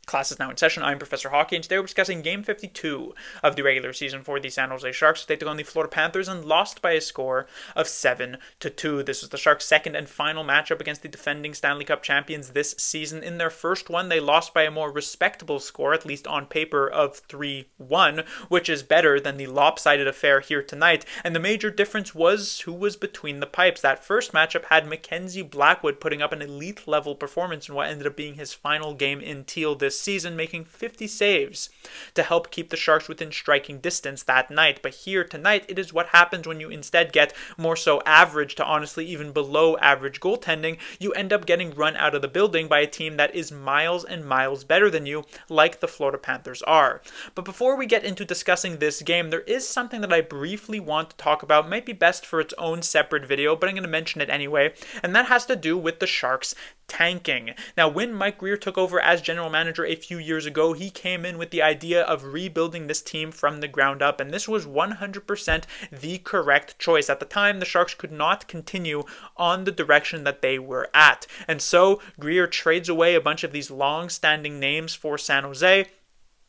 Class is now in session. I'm Professor Hockey, and today we're discussing Game 52 of the regular season for the San Jose Sharks. They took on the Florida Panthers and lost by a score of 7-2. This was the Sharks' second and final matchup against the defending Stanley Cup champions this season. In their first one, they lost by a more respectable score, at least on paper, of 3-1, which is better than the lopsided affair here tonight. And the major difference was who was between the pipes. That first matchup had Mackenzie Blackwood putting up an elite-level performance in what ended up being his final game in teal this season, making 50 saves to help keep the Sharks within striking distance that night. But here tonight, it is what happens when you instead get more so average to honestly even below average goaltending. You end up getting run out of the building by a team that is miles and miles better than you, like the Florida Panthers are. But before we get into discussing this game, there is something that I briefly want to talk about. It might be best for its own separate video, but I'm going to mention it anyway, and that has to do with the Sharks tanking. Now, when Mike Grier took over as general manager a few years ago, he came in with the idea of rebuilding this team from the ground up, and this was 100% the correct choice. At the time, the Sharks could not continue on the direction that they were at, and so Grier trades away a bunch of these long-standing names for San Jose.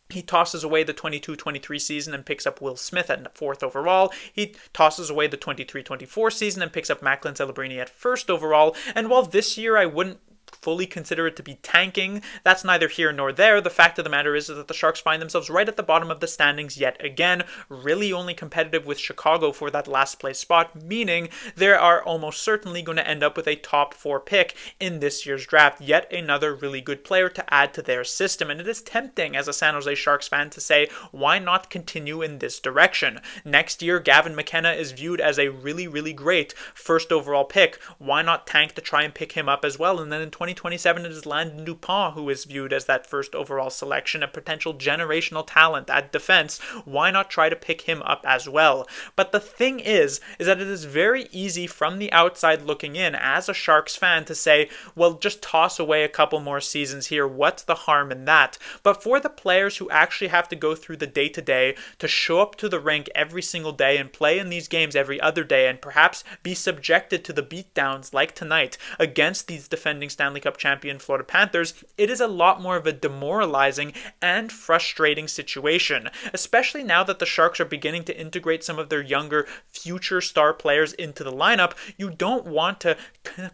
He tosses away the 22-23 season and picks up Will Smith at 4th overall. He tosses away the 23-24 season and picks up Macklin Celebrini at 1st overall. And while this year I wouldn't fully consider it to be tanking, that's neither here nor there. The fact of the matter is that the Sharks find themselves right at the bottom of the standings yet again, really only competitive with Chicago for that last place spot, meaning they are almost certainly going to end up with a top 4 pick in this year's draft. Yet another really good player to add to their system, and it is tempting as a San Jose Sharks fan to say, why not continue in this direction? Next year, Gavin McKenna is viewed as a really, really great 1st overall pick. Why not tank to try and pick him up as well? And then in 2027, it is Landon Dupont who is viewed as that 1st overall selection, a potential generational talent at defense. Why not try to pick him up as well? But the thing is that it is very easy from the outside looking in as a Sharks fan to say, well, just toss away a couple more seasons here. What's the harm in that? But for the players who actually have to go through the day-to-day, to show up to the rink every single day and play in these games every other day, and perhaps be subjected to the beatdowns like tonight against these defending Stanley Cup champion Florida Panthers, it is a lot more of a demoralizing and frustrating situation, especially now that the Sharks are beginning to integrate some of their younger future star players into the lineup. You don't want to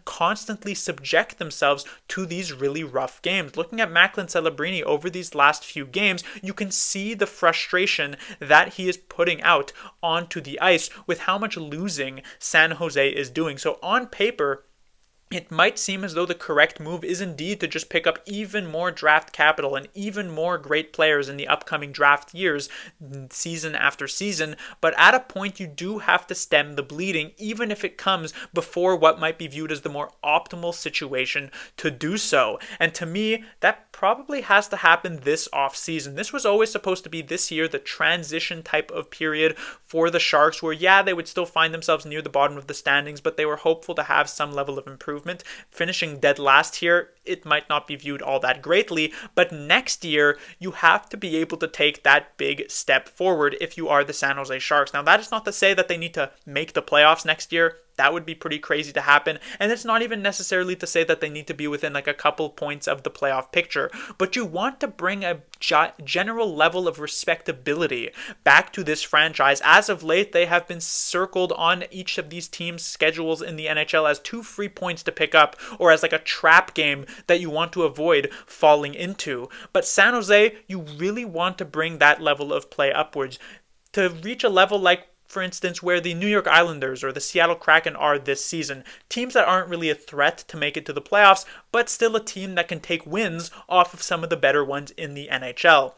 constantly subject themselves to these really rough games. Looking at Macklin Celebrini over these last few games, you can see the frustration that he is putting out onto the ice with how much losing San Jose is doing. So on paper, it might seem as though the correct move is indeed to just pick up even more draft capital and even more great players in the upcoming draft years, season after season, but at a point you do have to stem the bleeding, even if it comes before what might be viewed as the more optimal situation to do so. And to me, that probably has to happen this offseason. This was always supposed to be this year, the transition type of period for the Sharks, where they would still find themselves near the bottom of the standings, but they were hopeful to have some level of improvement. Finishing dead last here, it might not be viewed all that greatly, but next year you have to be able to take that big step forward if you are the San Jose Sharks. Now, that is not to say that they need to make the playoffs next year. That would be pretty crazy to happen. And it's not even necessarily to say that they need to be within like a couple points of the playoff picture. But you want to bring a general level of respectability back to this franchise. As of late, they have been circled on each of these teams' schedules in the NHL as 2 free points to pick up, or as like a trap game that you want to avoid falling into. But San Jose, you really want to bring that level of play upwards to reach a level like, for instance, where the New York Islanders or the Seattle Kraken are this season. Teams that aren't really a threat to make it to the playoffs, but still a team that can take wins off of some of the better ones in the NHL.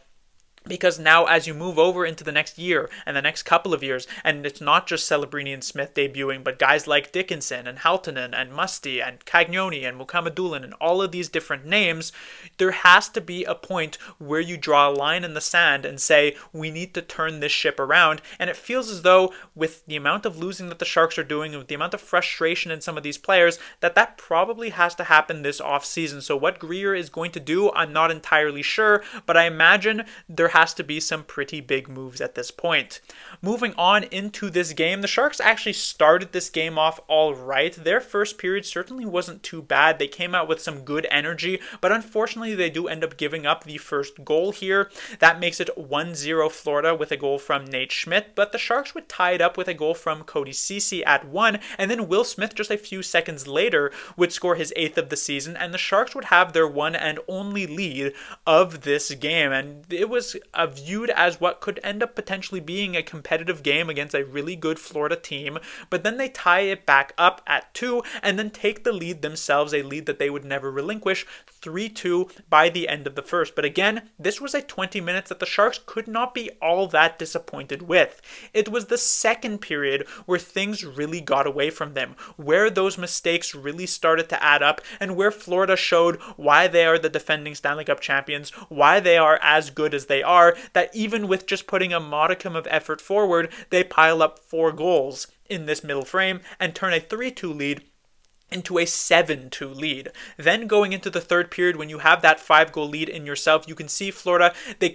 Because now as you move over into the next year and the next couple of years, and it's not just Celebrini and Smith debuting, but guys like Dickinson and Haltonen and Musty and Cagnoni and Mukamadulin and all of these different names, there has to be a point where you draw a line in the sand and say, we need to turn this ship around. And it feels as though with the amount of losing that the Sharks are doing, with the amount of frustration in some of these players, that probably has to happen this offseason. So what Grier is going to do, I'm not entirely sure, but I imagine there has to be some pretty big moves at this point. Moving on into this game, the Sharks actually started this game off all right. Their first period certainly wasn't too bad. They came out with some good energy, but unfortunately they do end up giving up the first goal here. That makes it 1-0 Florida with a goal from Nate Schmidt, but the Sharks would tie it up with a goal from Cody Ceci at 1, and then Will Smith just a few seconds later would score his 8th of the season, and the Sharks would have their one and only lead of this game. And it was viewed as what could end up potentially being a competitive game against a really good Florida team, but then they tie it back up at 2 and then take the lead themselves, a lead that they would never relinquish, 3-2 by the end of the first. But again, this was a 20 minutes that the Sharks could not be all that disappointed with. It was the second period where things really got away from them, where those mistakes really started to add up, and where Florida showed why they are the defending Stanley Cup champions, why they are as good as they are, that even with just putting a modicum of effort forward, they pile up 4 goals in this middle frame and turn a 3-2 lead into a 7-2 lead. Then going into the third period, when you have that 5-goal lead in yourself, you can see Florida, they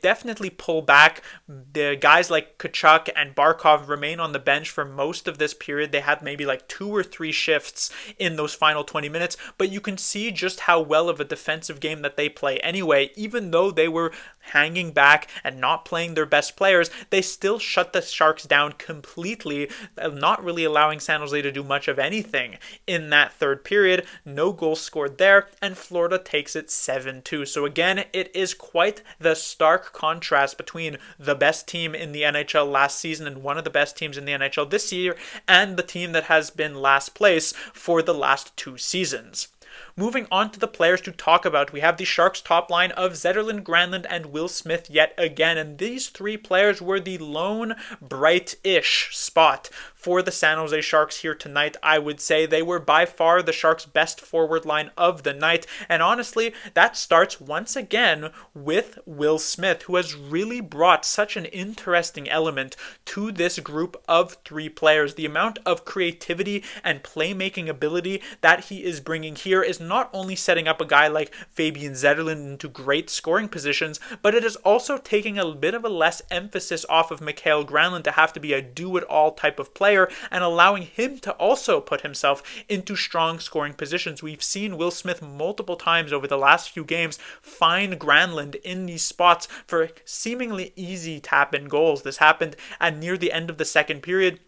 definitely pull back. The guys like Tkachuk and Barkov remain on the bench for most of this period. They had maybe like 2 or 3 shifts in those final 20 minutes, but you can see just how well of a defensive game that they play anyway. Even though they were hanging back and not playing their best players, they still shut the Sharks down completely, not really allowing San Jose to do much of anything in that third period. No goals scored there, and Florida takes it 7-2. So again, it is quite the stark contrast between the best team in the NHL last season and one of the best teams in the NHL this year, and the team that has been last place for the last 2 seasons. Moving on to the players to talk about, we have the Sharks top line of Zetterlund, Granlund, and Will Smith yet again, and these 3 players were the lone bright-ish spot for the San Jose Sharks here tonight. I would say they were by far the Sharks' best forward line of the night, and honestly, that starts once again with Will Smith, who has really brought such an interesting element to this group of 3 players. The amount of creativity and playmaking ability that he is bringing here is not only setting up a guy like Fabian Zetterlund into great scoring positions, but it is also taking a bit of a less emphasis off of Mikael Granlund to have to be a do-it-all type of player, and allowing him to also put himself into strong scoring positions. We've seen Will Smith multiple times over the last few games find Granlund in these spots for seemingly easy tap-in goals. This happened at near the end of the second period.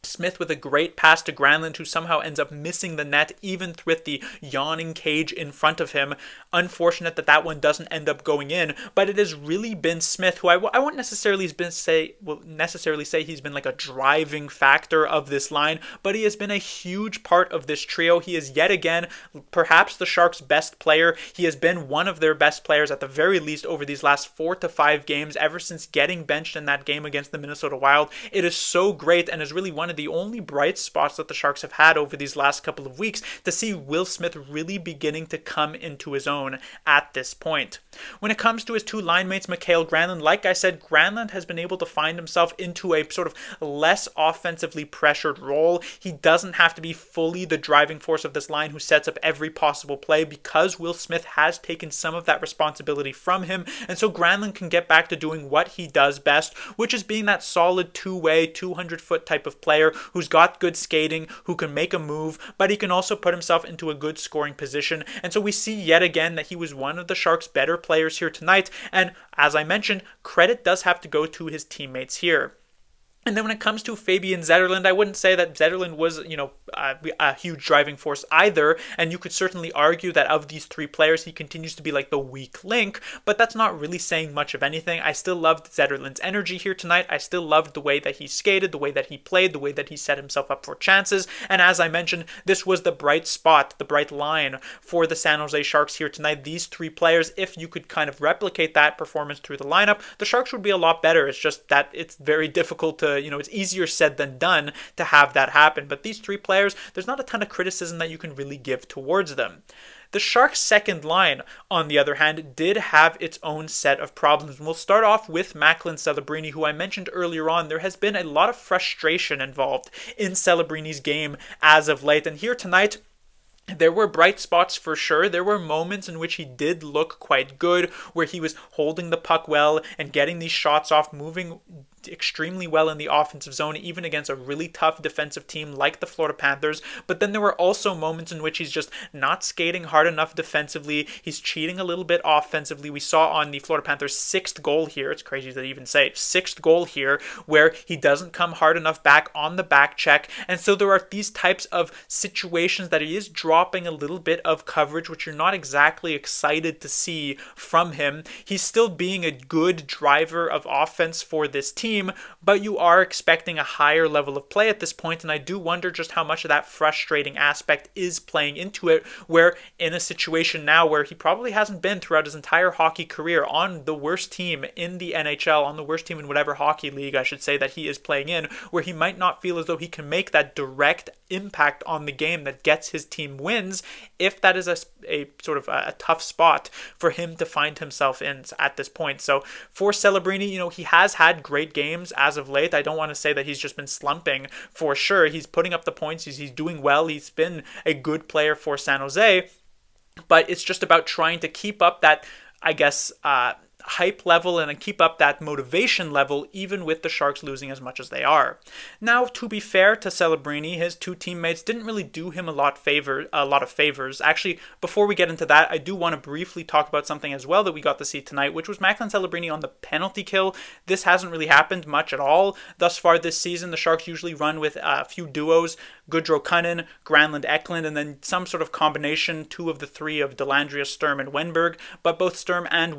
Smith with a great pass to Granlund, who somehow ends up missing the net even with the yawning cage in front of him. Unfortunate that that one doesn't end up going in, but it has really been Smith, who I won't necessarily say he's been like a driving factor of this line, but he has been a huge part of this trio. He is yet again perhaps the Sharks' best player. He has been one of their best players at the very least over these last 4 to 5 games, ever since getting benched in that game against the Minnesota Wild. It is so great, and is really one of the only bright spots that the Sharks have had over these last couple of weeks, to see Will Smith really beginning to come into his own at this point. When it comes to his 2 line mates, Mikael Granlund, like I said, Granlund has been able to find himself into a sort of less offensively pressured role. He doesn't have to be fully the driving force of this line who sets up every possible play, because Will Smith has taken some of that responsibility from him, and so Granlund can get back to doing what he does best, which is being that solid 2-way, 200-foot type of player who's got good skating, who can make a move, but he can also put himself into a good scoring position. And so we see yet again that he was one of the Sharks' better players here tonight, and as I mentioned, credit does have to go to his teammates here. And then when it comes to Fabian Zetterlund, I wouldn't say that Zetterlund was, a huge driving force either. And you could certainly argue that of these 3 players, he continues to be like the weak link, but that's not really saying much of anything. I still loved Zetterlund's energy here tonight. I still loved the way that he skated, the way that he played, the way that he set himself up for chances. And as I mentioned, this was the bright spot, the bright line for the San Jose Sharks here tonight. These 3 players, if you could kind of replicate that performance through the lineup, the Sharks would be a lot better. It's just that it's very difficult to it's easier said than done to have that happen. But these 3 players, there's not a ton of criticism that you can really give towards them. The Sharks' second line, on the other hand, did have its own set of problems. And we'll start off with Macklin Celebrini, who I mentioned earlier on. There has been a lot of frustration involved in Celebrini's game as of late. And here tonight, There were bright spots for sure. There were moments in which he did look quite good, where he was holding the puck well and getting these shots off, moving extremely well in the offensive zone, even against a really tough defensive team like the Florida Panthers. But then there were also moments in which he's just not skating hard enough defensively. He's cheating a little bit offensively. We saw on the Florida Panthers' sixth goal here, it's crazy to even say it, sixth goal here, where he doesn't come hard enough back on the back check. And so there are these types of situations that he is dropping a little bit of coverage, which you're not exactly excited to see from him. He's still being a good driver of offense for this team, but you are expecting a higher level of play at this point, and I do wonder just how much of that frustrating aspect is playing into it, where in a situation now where he probably hasn't been throughout his entire hockey career on the worst team in the NHL, on the worst team in whatever hockey league I should say that he is playing in, where he might not feel as though he can make that direct impact on the game that gets his team wins, if that is a sort of a tough spot for him to find himself in at this point. So for Celebrini, he has had great games as of late. I don't want to say that he's just been slumping for sure. He's putting up the points. He's doing well. He's been a good player for San Jose, but it's just about trying to keep up that, I guess, hype level and keep up that motivation level even with the Sharks losing as much as they are. Now, to be fair to Celebrini, his two teammates didn't really do him a lot of favors. Actually, before we get into that, I do want to briefly talk about something as well that we got to see tonight, which was Macklin Celebrini on the penalty kill. This hasn't really happened much at all thus far this season. The Sharks usually run with a few duos, Goodrow-Cunnin, Granlund-Eklund, and then some sort of combination, two of the three of Dellandrea, Sturm, and Wenberg. But both Sturm and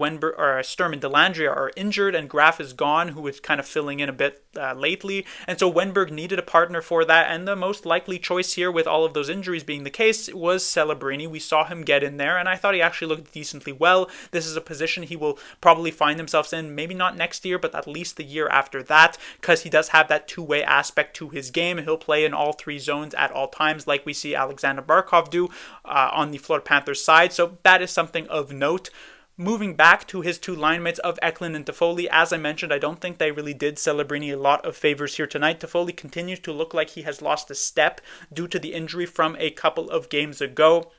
Dellandrea are injured, and Graf is gone, who is kind of filling in a bit lately. And so Wenberg needed a partner for that, and the most likely choice here, with all of those injuries being the case, was Celebrini. We saw him get in there, and I thought he actually looked decently well. This is a position he will probably find himself in, maybe not next year, but at least the year after that, because he does have that two-way aspect to his game. He'll play in all three zones at all times, like we see Alexander Barkov do on the Florida Panthers side. So that is something of note. Moving back to his two line mates of Eklund and Toffoli, as I mentioned, I don't think they really did Celebrini a lot of favors here tonight. Toffoli continues to look like he has lost a step due to the injury from a couple of games ago.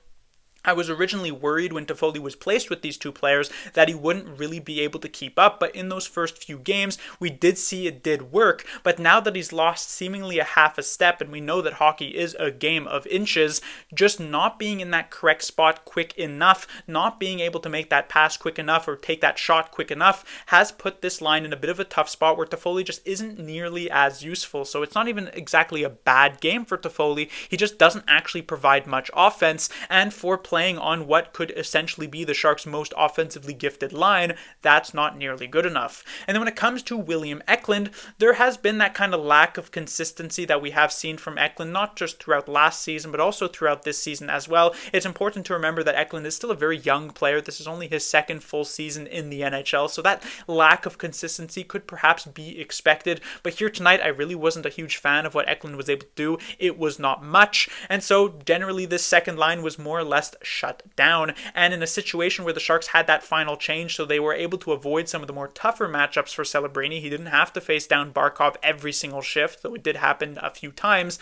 I was originally worried when Toffoli was placed with these two players that he wouldn't really be able to keep up, but in those first few games, we did see it did work. But now that he's lost seemingly a half a step, and we know that hockey is a game of inches, just not being in that correct spot quick enough, not being able to make that pass quick enough or take that shot quick enough, has put this line in a bit of a tough spot where Toffoli just isn't nearly as useful. So it's not even exactly a bad game for Toffoli. He just doesn't actually provide much offense, and for playing on what could essentially be the Sharks' most offensively gifted line, that's not nearly good enough. And then when it comes to William Eklund, there has been that kind of lack of consistency that we have seen from Eklund, not just throughout last season, but also throughout this season as well. It's important to remember that Eklund is still a very young player. This is only his second full season in the NHL, so that lack of consistency could perhaps be expected. But here tonight, I really wasn't a huge fan of what Eklund was able to do. It was not much, and so generally this second line was more or less shut down. And in a situation where the Sharks had that final change, so they were able to avoid some of the more tougher matchups for Celebrini, he didn't have to face down Barkov every single shift, though it did happen a few times,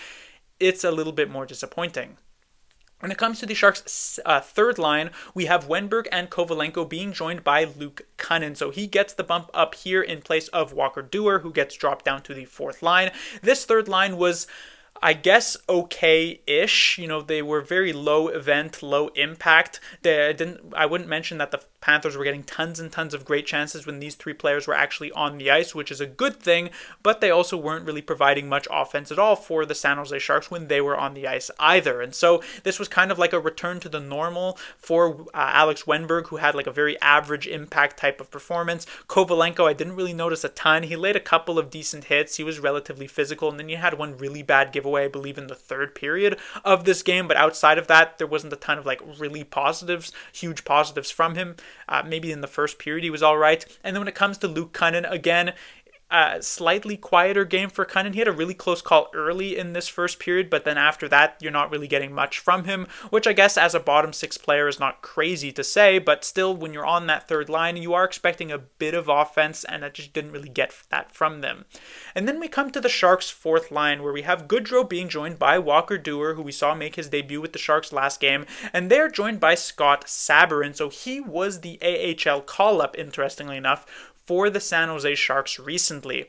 it's a little bit more disappointing. When it comes to the Sharks' third line, we have Wenberg and Kovalenko being joined by Luke Cunnin. So he gets the bump up here in place of Walker Duehr, who gets dropped down to the fourth line. This third line was, I guess, okay-ish. They were very low event, low impact. I wouldn't mention that the Panthers were getting tons and tons of great chances when these three players were actually on the ice, which is a good thing, but they also weren't really providing much offense at all for the San Jose Sharks when they were on the ice either. And so this was kind of like a return to the normal for Alex Wenberg, who had like a very average impact type of performance. Kovalenko, I didn't really notice a ton. He laid a couple of decent hits. He was relatively physical, and then you had one really bad giveaway, I believe, in the third period of this game, but outside of that, there wasn't a ton of like really positives, huge positives from him. Maybe in the first period he was all right. And then when it comes to Luke Cunnin, again, Slightly quieter game for Cunnin. He had a really close call early in this first period, but then after that, you're not really getting much from him, which I guess as a bottom six player is not crazy to say, but still, when you're on that third line, you are expecting a bit of offense, and I just didn't really get that from them. And then we come to the Sharks' fourth line, where we have Goodrow being joined by Walker Duehr, who we saw make his debut with the Sharks last game, and they're joined by Scott Sabourin, so he was the AHL call-up, interestingly enough, for the San Jose Sharks recently.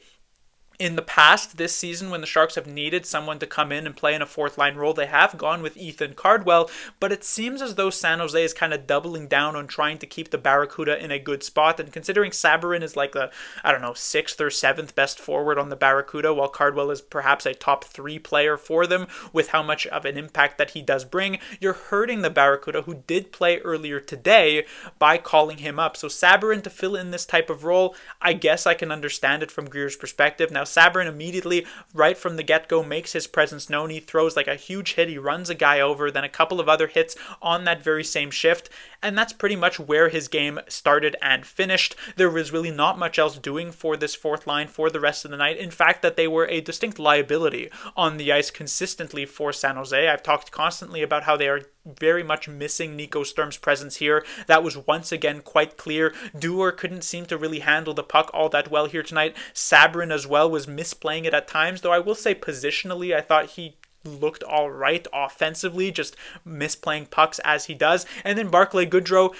In the past, this season, when the Sharks have needed someone to come in and play in a fourth line role, they have gone with Ethan Cardwell, but it seems as though San Jose is kind of doubling down on trying to keep the Barracuda in a good spot, and considering Sabourin is like the, 6th or 7th best forward on the Barracuda, while Cardwell is perhaps a top 3 player for them, with how much of an impact that he does bring, you're hurting the Barracuda, who did play earlier today, by calling him up. So Sabourin to fill in this type of role, I guess I can understand it from Greer's perspective. Now, Sabourin immediately, right from the get-go, makes his presence known. He throws like a huge hit. He runs a guy over, then a couple of other hits on that very same shift. And that's pretty much where his game started and finished. There was really not much else doing for this fourth line for the rest of the night. In fact, that they were a distinct liability on the ice consistently for San Jose. I've talked constantly about how they are very much missing Nico Sturm's presence here. That was once again quite clear. Duehr couldn't seem to really handle the puck all that well here tonight. Sabourin as well was misplaying it at times, though I will say positionally I thought he looked all right offensively, just misplaying pucks as he does. And then Barclay Goodrow,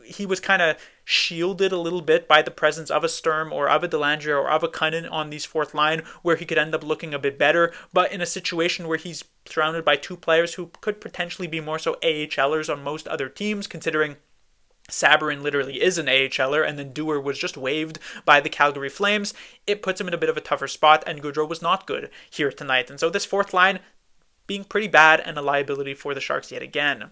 he was kind of shielded a little bit by the presence of a Sturm or of a Dellandrea or of a Cunnin on these fourth line, where he could end up looking a bit better. But in a situation where he's surrounded by two players who could potentially be more so AHLers on most other teams, considering Sabourin literally is an AHLer, and then Duehr was just waived by the Calgary Flames, it puts him in a bit of a tougher spot, and Goodrow was not good here tonight. And so this fourth line being pretty bad and a liability for the Sharks yet again.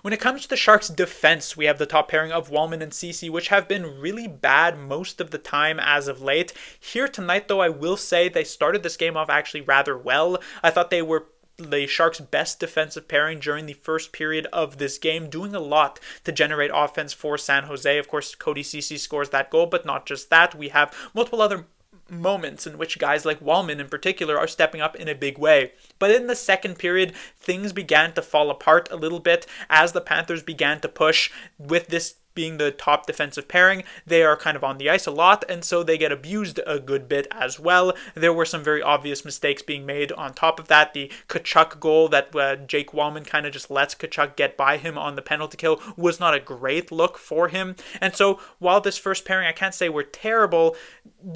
When it comes to the Sharks' defense, we have the top pairing of Wallman and Ceci, which have been really bad most of the time as of late. Here tonight, though, I will say they started this game off actually rather well. I thought they were the Sharks' best defensive pairing during the first period of this game, doing a lot to generate offense for San Jose. Of course, Cody Ceci scores that goal, but not just that. We have multiple other moments in which guys like Wallman in particular are stepping up in a big way. But in the second period, things began to fall apart a little bit as the Panthers began to push. With this being the top defensive pairing, they are kind of on the ice a lot, and so they get abused a good bit as well. There were some very obvious mistakes being made on top of that. The Tkachuk goal that Jake Wallman kind of just lets Tkachuk get by him on the penalty kill was not a great look for him. And so while this first pairing, I can't say were terrible,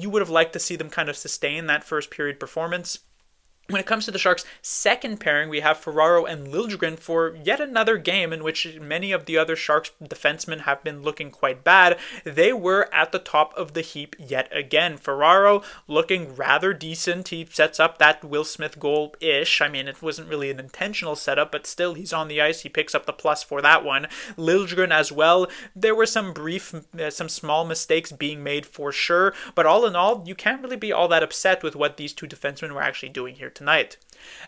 you would have liked to see them kind of sustain that first period performance. When it comes to the Sharks' second pairing, we have Ferraro and Liljegren for yet another game in which many of the other Sharks defensemen have been looking quite bad. They were at the top of the heap yet again. Ferraro looking rather decent. He sets up that Will Smith goal-ish. I mean, it wasn't really an intentional setup, but still, he's on the ice. He picks up the plus for that one. Liljegren as well. There were some small mistakes being made for sure, but all in all, you can't really be all that upset with what these two defensemen were actually doing here tonight.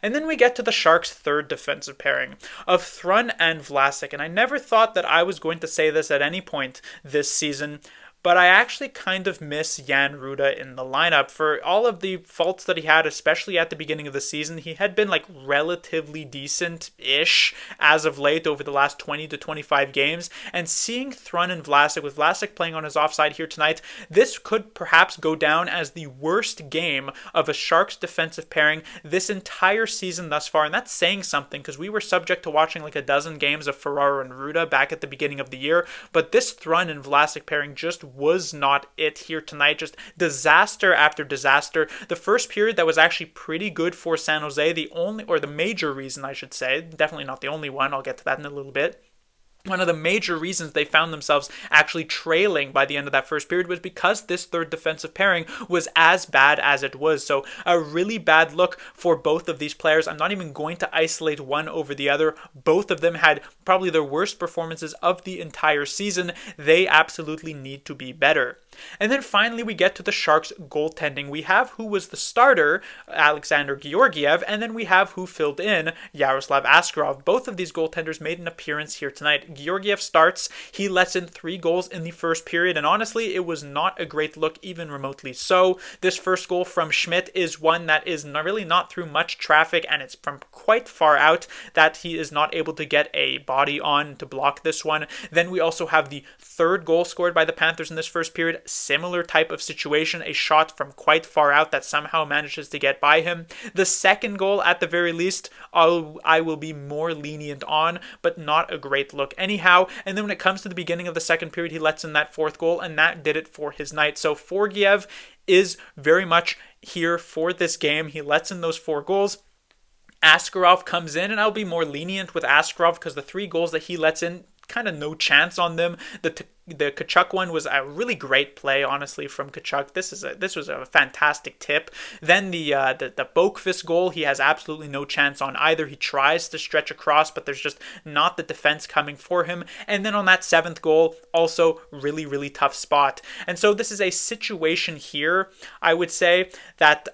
And then we get to the Sharks' third defensive pairing of Thrun and Vlasic. And I never thought that I was going to say this at any point this season, but I actually kind of miss Jan Ruda in the lineup. For all of the faults that he had, especially at the beginning of the season, he had been like relatively decent-ish as of late over the last 20 to 25 games. And seeing Thrun and Vlasic, with Vlasic playing on his offside here tonight, this could perhaps go down as the worst game of a Sharks defensive pairing this entire season thus far. And that's saying something, because we were subject to watching like a dozen games of Ferraro and Ruda back at the beginning of the year. But this Thrun and Vlasic pairing just was not it here tonight. Just disaster after disaster. The first period that was actually pretty good for San Jose, the major reason I should say, definitely not the only one, I'll get to that in a little bit. One of the major reasons they found themselves actually trailing by the end of that first period was because this third defensive pairing was as bad as it was. So a really bad look for both of these players. I'm not even going to isolate one over the other. Both of them had probably their worst performances of the entire season. They absolutely need to be better. And then finally we get to the Sharks goaltending. We have who was the starter, Alexander Georgiev, and then we have who filled in, Yaroslav Askarov. Both of these goaltenders made an appearance here tonight. Georgiev starts. He lets in 3 goals in the first period, and honestly, it was not a great look, even remotely so. This first goal from Schmidt is one that is really not through much traffic, and it's from quite far out that he is not able to get a body on to block this one. Then we also have the third goal scored by the Panthers in this first period. Similar type of situation, a shot from quite far out that somehow manages to get by him. The second goal, at the very least, I will be more lenient on, but not a great look anyhow. And then when it comes to the beginning of the second period, he lets in that fourth goal, and that did it for his night. So Georgiev is very much here for this game. He lets in those 4 goals. Askarov comes in, and I'll be more lenient with Askarov because the 3 goals that he lets in, kind of no chance on them. The Tkachuk one was a really great play, honestly, from Tkachuk. This was a fantastic tip. Then the Boqvist goal, he has absolutely no chance on either. He tries to stretch across, but there's just not the defense coming for him. And then on that 7th goal, also really, really tough spot. And so this is a situation here, I would say, that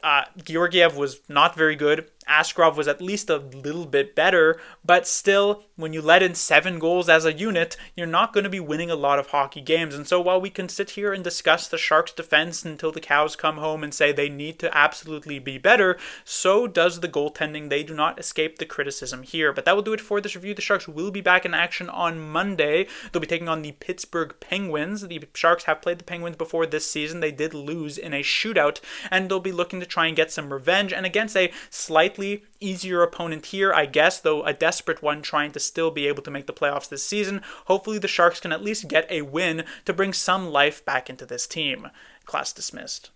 Georgiev was not very good. Askarov was at least a little bit better, but still, when you let in 7 goals as a unit, you're not going to be winning a lot of hockey games. And so while we can sit here and discuss the Sharks' defense until the cows come home and say they need to absolutely be better, so does the goaltending. They do not escape the criticism here. But that will do it for this review. The Sharks will be back in action on Monday. They'll be taking on the Pittsburgh Penguins. The Sharks have played the Penguins before this season. They did lose in a shootout, and they'll be looking to try and get some revenge. And against a slightly easier opponent here, I guess, though a desperate one trying to still be able to make the playoffs this season, hopefully the Sharks can at least get a win to bring some life back into this team. Class dismissed.